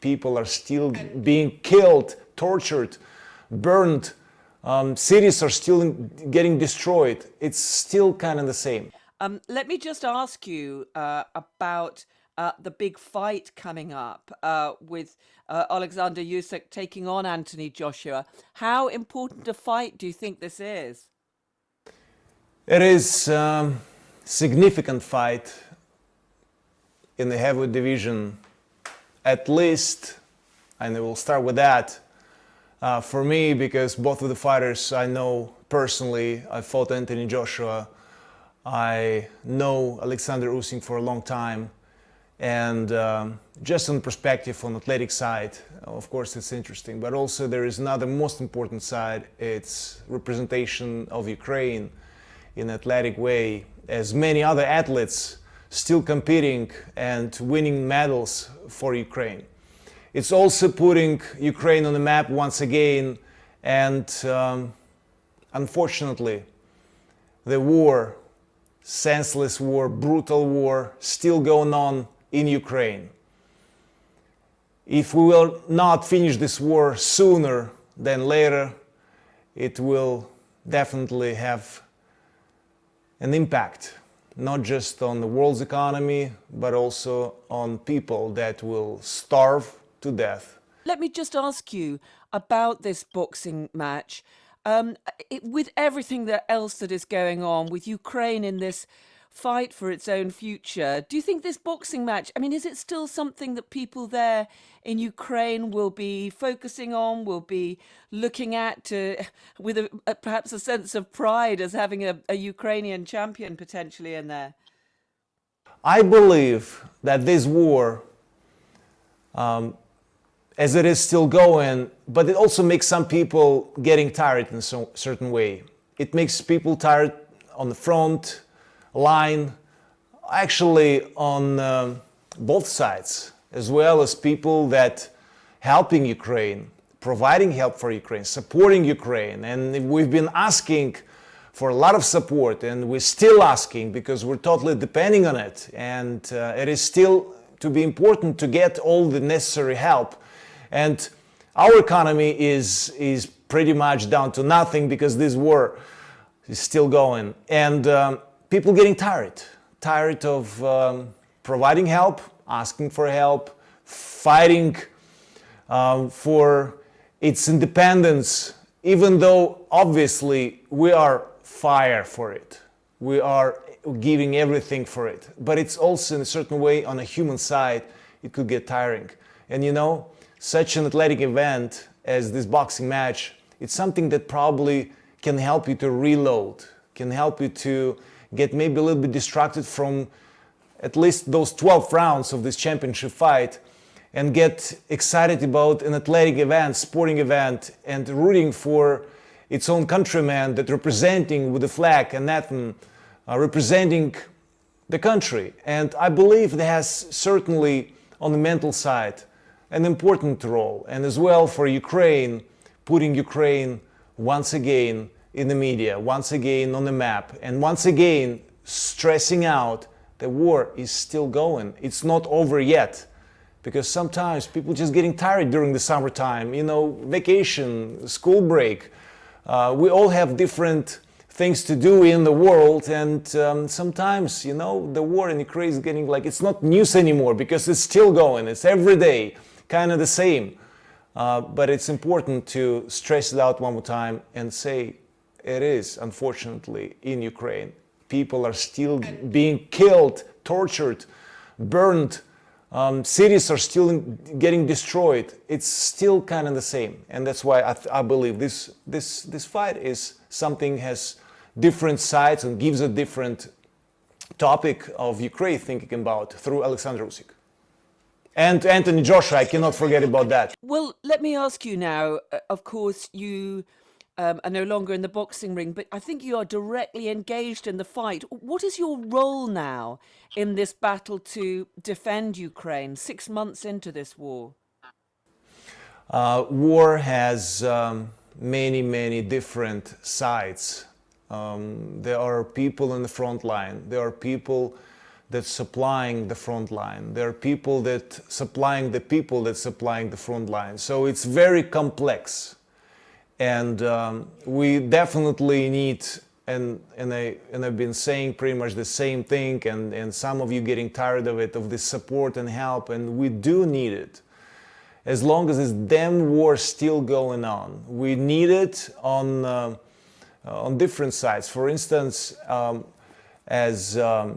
People are still being killed, tortured, burned. Cities are still getting destroyed. It's still kind of the same. Let me just ask you about the big fight coming up with Alexander Usyk taking on Anthony Joshua. How important a fight do you think this is? It is significant fight in the heavyweight division, at least, and I will start with that. For me, because both of the fighters I know personally, I fought Anthony Joshua, I know Alexander Usyk for a long time, and just on perspective on athletic side, of course it's interesting, but also there is another most important side, it's representation of Ukraine in athletic way, as many other athletes still competing and winning medals for Ukraine. It's also putting Ukraine on the map once again, and unfortunately the war, senseless war, brutal war, still going on in Ukraine. If we will not finish this war sooner than later, it will definitely have an impact, not just on the world's economy, but also on people that will starve to death. Let me just ask you about this boxing match. With everything else that is going on, with Ukraine in this fight for its own future, do you think this boxing match, I mean, is it still something that people there in Ukraine will be focusing on, will be looking at with perhaps a sense of pride as having a Ukrainian champion potentially in there? I believe that this war, as it is still going, but it also makes some people getting tired in a certain way. It makes people tired on the front line, actually on both sides, as well as people that helping Ukraine, providing help for Ukraine, supporting Ukraine. And we've been asking for a lot of support, and we're still asking because we're totally depending on it. And it is still to be important to get all the necessary help. And our economy is pretty much down to nothing because this war is still going. And people getting tired of providing help, asking for help, fighting for its independence, even though obviously we are fire for it. We are giving everything for it. But it's also in a certain way on a human side, it could get tiring. And you know, such an athletic event as this boxing match, it's something that probably can help you to reload, can help you to get maybe a little bit distracted from at least those 12 rounds of this championship fight and get excited about an athletic event, sporting event, and rooting for its own countrymen that representing with the flag and anthem, representing the country. And I believe it has certainly on the mental side an important role, and as well for Ukraine, putting Ukraine once again in the media, once again on the map, and once again stressing out the war is still going. It's not over yet, because sometimes people just getting tired during the summertime, you know, vacation, school break. We all have different things to do in the world, and sometimes, you know, the war in Ukraine is getting like, it's not news anymore because it's still going, it's every day, kind of the same. But it's important to stress it out one more time and say it is, unfortunately, in Ukraine. People are still being killed, tortured, burned. Cities are still getting destroyed. It's still kind of the same. And that's why I believe this fight is something has different sides and gives a different topic of Ukraine thinking about through Alexander Usyk. And Anthony Joshua, I cannot forget about that. Well, let me ask you now, of course, you are no longer in the boxing ring, but I think you are directly engaged in the fight. What is your role now in this battle to defend Ukraine 6 months into this war? War has many different sides. There are people in the front line. There are people that's supplying the front line. There are people that supplying the people that's supplying the front line. So it's very complex. And we definitely need, and I've been saying pretty much the same thing, and some of you getting tired of it, of this support and help, and we do need it. As long as this damn war still going on, we need it on different sides. For instance, as a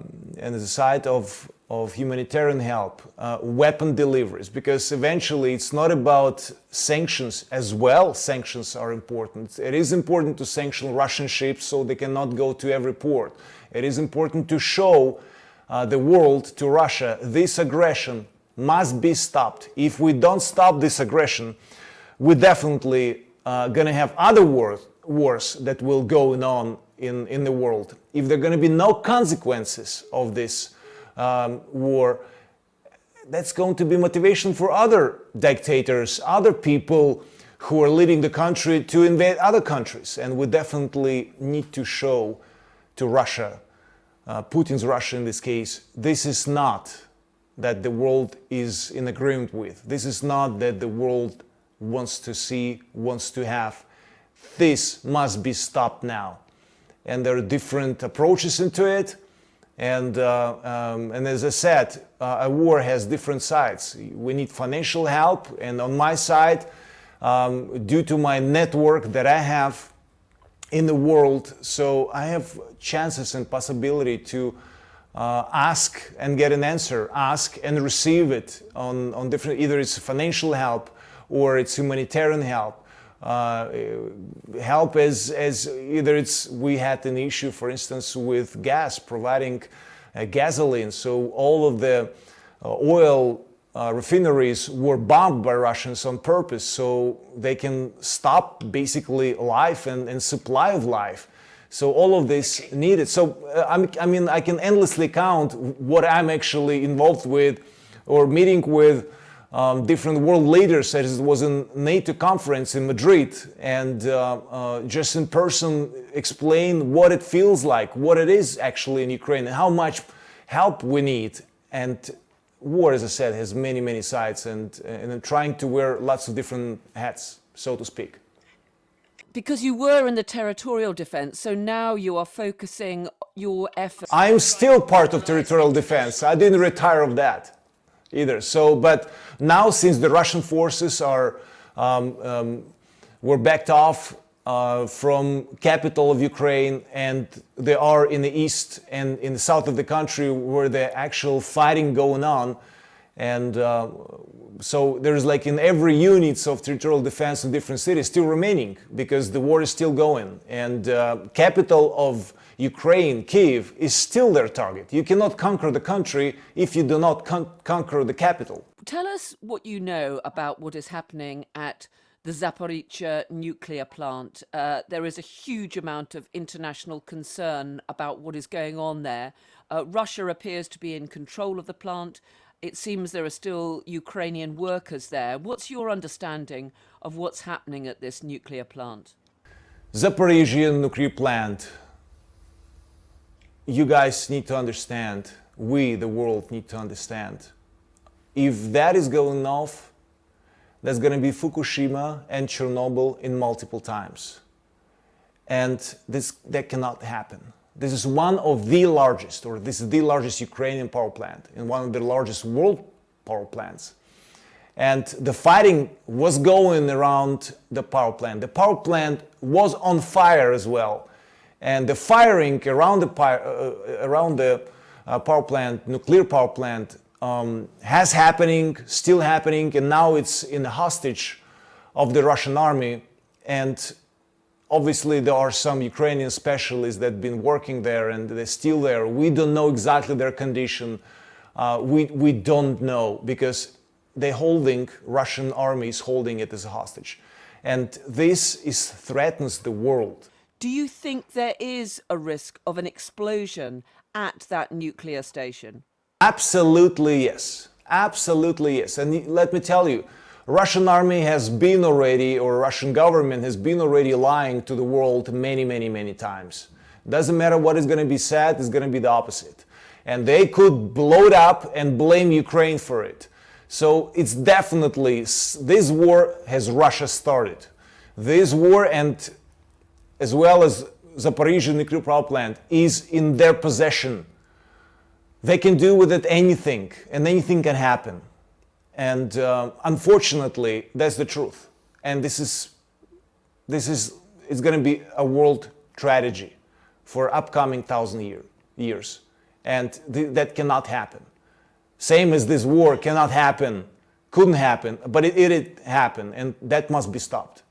side of humanitarian help, weapon deliveries, because eventually it's not about sanctions as well. Sanctions are important. It is important to sanction Russian ships so they cannot go to every port. It is important to show the world, to Russia, this aggression must be stopped. If we don't stop this aggression, we're definitely going to have other wars that will go on in the world. If there are going to be no consequences of this war, that's going to be motivation for other dictators, other people who are leading the country to invade other countries. And we definitely need to show to Russia, Putin's Russia in this case, this is not that the world is in agreement with. This is not that the world wants to see, wants to have. This must be stopped now. And there are different approaches into it. And as I said, a war has different sides. We need financial help. And on my side, due to my network that I have in the world, so I have chances and possibility to ask and get an answer, ask and receive it on different, either it's financial help or it's humanitarian help. Help as either it's, we had an issue, for instance, with gas, providing gasoline. So all of the oil refineries were bombed by Russians on purpose so they can stop basically life and supply of life. So all of this needed. So I mean, I can endlessly count what I'm actually involved with or meeting with different world leaders, as it was a NATO conference in Madrid, and just in person explain what it feels like, what it is actually in Ukraine, and how much help we need. And war, as I said, has many, many sides, and I'm trying to wear lots of different hats, so to speak. Because you were in the territorial defense, so now you are focusing your efforts. I'm still part of territorial defense. I didn't retire of that either. So, but now since the Russian forces are were backed off from capital of Ukraine, and they are in the east and in the south of the country where the actual fighting going on, and so there's like in every units of territorial defense in different cities still remaining because the war is still going, and capital of Ukraine, Kyiv, is still their target. You cannot conquer the country if you do not conquer the capital. Tell us what you know about what is happening at the Zaporizhzhia nuclear plant. There is a huge amount of international concern about what is going on there. Russia appears to be in control of the plant. It seems there are still Ukrainian workers there. What's your understanding of what's happening at this nuclear plant? Zaporizhzhia nuclear plant. You guys need to understand, we, the world, need to understand. If that is going off, that's going to be Fukushima and Chernobyl in multiple times. And that cannot happen. This is one of the largest, or this is the largest Ukrainian power plant and one of the largest world power plants. And the fighting was going around the power plant. The power plant was on fire as well. And the firing around the power plant, nuclear power plant, still happening, and now it's in the hostage of the Russian army. And obviously there are some Ukrainian specialists that have been working there and they're still there. We don't know exactly their condition. We don't know because Russian army is holding it as a hostage. And this threatens the world. Do you think there is a risk of an explosion at that nuclear station? Absolutely yes. Absolutely yes. And let me tell you, Russian army has been already, or Russian government has been already lying to the world many, many, many times. Doesn't matter what is going to be said, it's going to be the opposite. and they could blow it up and blame Ukraine for it. So it's definitely, this war has Russia started. This war, and as well as Zaporizhzhia nuclear power plant, is in their possession. They can do with it anything, and anything can happen. And unfortunately, that's the truth. And it's going to be a world tragedy for upcoming 1,000 years. And that cannot happen. Same as this war cannot happen, couldn't happen, but it happened, and that must be stopped.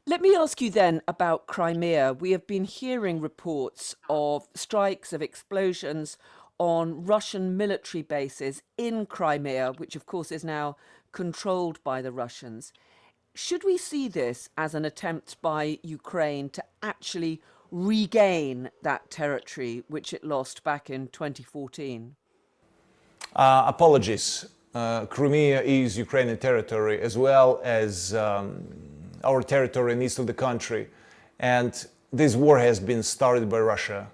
Let me ask you then about Crimea. We have been hearing reports of strikes, of explosions on Russian military bases in Crimea, which of course is now controlled by the Russians. Should we see this as an attempt by Ukraine to actually regain that territory which it lost back in 2014? Apologies. Crimea is Ukrainian territory as well as our territory in the east of the country. And this war has been started by Russia.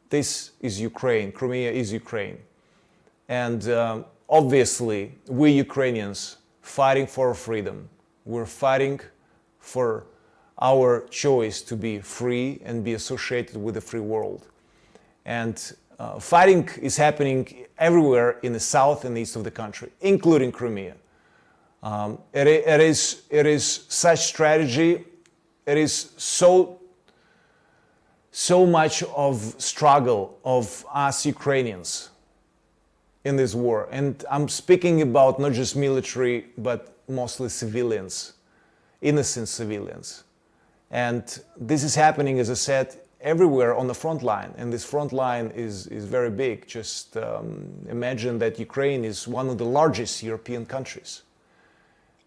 This is Ukraine. Crimea is Ukraine. And obviously, we Ukrainians fighting for our freedom. We're fighting for our choice to be free and be associated with the free world. And fighting is happening everywhere in the south and east of the country, including Crimea. It is such strategy. It is so much of struggle of us Ukrainians in this war. And I'm speaking about not just military, but mostly civilians, innocent civilians. And this is happening, as I said, everywhere on the front line. And this front line is very big. Just imagine that Ukraine is one of the largest European countries.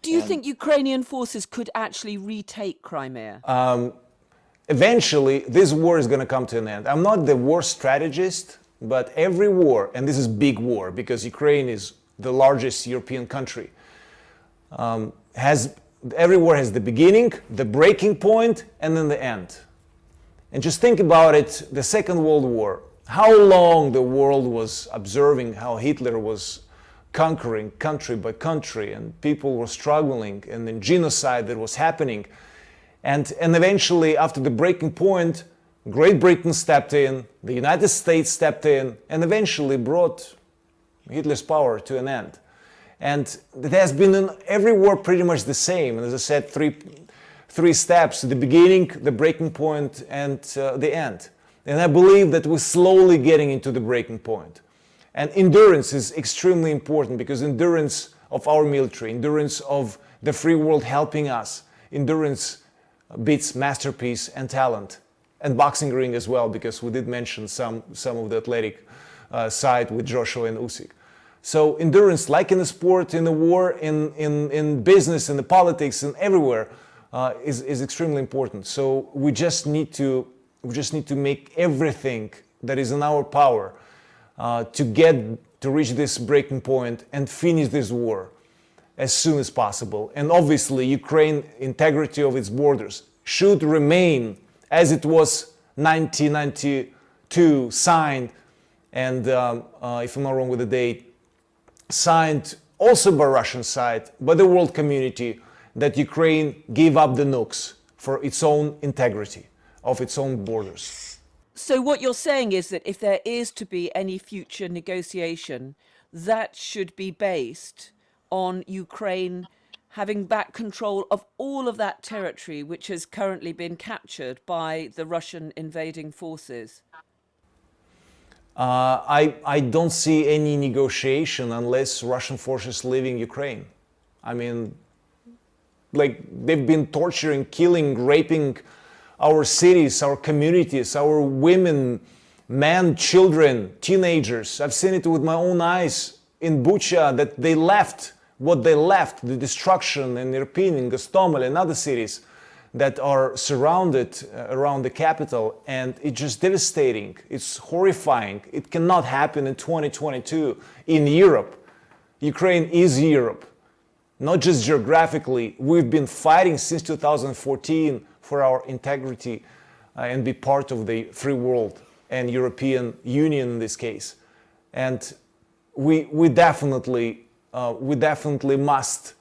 Do you think Ukrainian forces could actually retake Crimea? Eventually, this war is going to come to an end. I'm not the war strategist, but every war, and this is big war because Ukraine is the largest European country, every war has the beginning, the breaking point, and then the end. And just think about it, the Second World War, how long the world was observing how Hitler was conquering country by country, and people were struggling, and then genocide that was happening. And eventually, after the breaking point, Great Britain stepped in, the United States stepped in, and eventually brought Hitler's power to an end. And it has been in every war pretty much the same. And as I said, three steps: the beginning, the breaking point, and the end. And I believe that we're slowly getting into the breaking point. And endurance is extremely important, because endurance of our military, endurance of the free world helping us, endurance beats masterpiece and talent. And boxing ring as well, because we did mention some of the athletic side with Joshua and Usyk. So endurance, like in the sport, in the war, in business, in the politics, and everywhere, is extremely important. So we just need to make everything that is in our power to reach this breaking point and finish this war as soon as possible. And obviously, Ukraine integrity of its borders should remain as it was 1992 signed, and if I'm not wrong with the date, signed also by Russian side, by the world community, that Ukraine gave up the nukes for its own integrity of its own borders. So what you're saying is that if there is to be any future negotiation, that should be based on Ukraine having back control of all of that territory which has currently been captured by the Russian invading forces? I don't see any negotiation unless Russian forces leaving Ukraine. I mean, like, they've been torturing, killing, raping our cities, our communities, our women, men, children, teenagers. I've seen it with my own eyes in Bucha, that they left what they left, the destruction in Irpin, in Gostomel, and other cities that are surrounded around the capital. And it's just devastating. It's horrifying. It cannot happen in 2022 in Europe. Ukraine is Europe, not just geographically. We've been fighting since 2014 for our integrity and be part of the free world. and European Union in this case. And we definitely must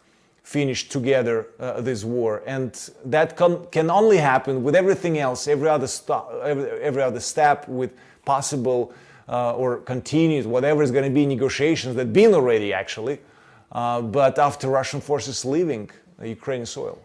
finish together this war, and that can only happen with everything else, every other step, with possible or continued, whatever is going to be, negotiations that been already actually, but after Russian forces leaving Ukrainian soil.